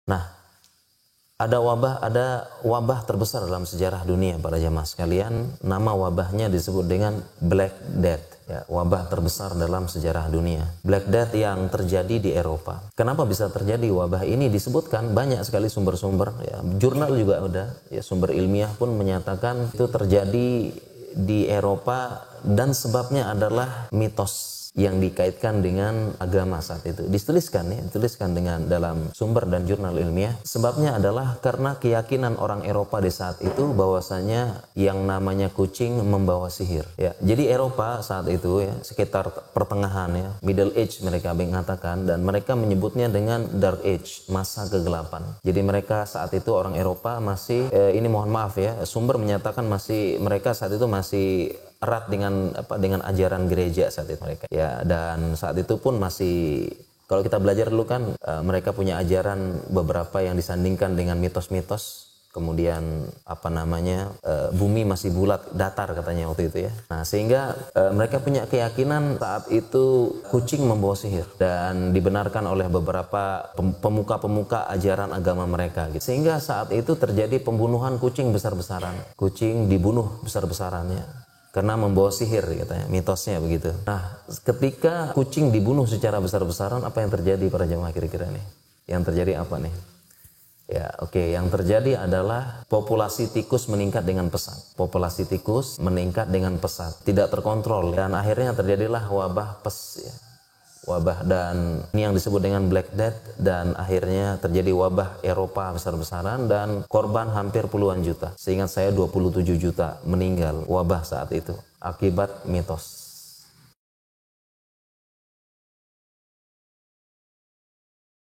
Nah, ada wabah terbesar dalam sejarah dunia para jamaah sekalian. Nama wabahnya disebut dengan Black Death. Ya, wabah terbesar dalam sejarah dunia. Black Death yang terjadi di Eropa. Kenapa bisa terjadi wabah ini? Disebutkan banyak sekali sumber-sumber. Ya, jurnal juga ada. Ya, sumber ilmiah pun menyatakan itu terjadi di Eropa dan sebabnya adalah mitos yang dikaitkan dengan agama saat itu. Dituliskan dengan dalam sumber dan jurnal ilmiah. Sebabnya adalah karena keyakinan orang Eropa di saat itu bahwasanya yang namanya kucing membawa sihir. Ya, jadi Eropa saat itu ya sekitar pertengahan ya, Middle Age mereka mengatakan, dan mereka menyebutnya dengan Dark Age, masa kegelapan. Jadi mereka saat itu orang Eropa masih ini mohon maaf ya, sumber menyatakan mereka saat itu masih erat dengan ajaran gereja saat itu mereka ya, dan saat itu pun masih, kalau kita belajar dulu kan mereka punya ajaran beberapa yang disandingkan dengan mitos-mitos. Kemudian bumi masih bulat datar katanya waktu itu ya. Nah, sehingga mereka punya keyakinan saat itu kucing membawa sihir dan dibenarkan oleh beberapa pemuka-pemuka ajaran agama mereka gitu. Sehingga saat itu terjadi pembunuhan kucing besar-besaran. Kucing dibunuh besar-besarannya karena membawa sihir katanya, mitosnya begitu. Nah, ketika kucing dibunuh secara besar-besaran, apa yang terjadi para jemaah kira-kira nih? Yang terjadi apa nih? Ya, oke. Yang terjadi adalah populasi tikus meningkat dengan pesat. Populasi tikus meningkat dengan pesat, tidak terkontrol, dan akhirnya terjadilah wabah pes ya. Wabah, dan ini yang disebut dengan Black Death, dan akhirnya terjadi wabah Eropa besar-besaran dan korban hampir puluhan juta. Seingat saya 27 juta meninggal wabah saat itu akibat mitos.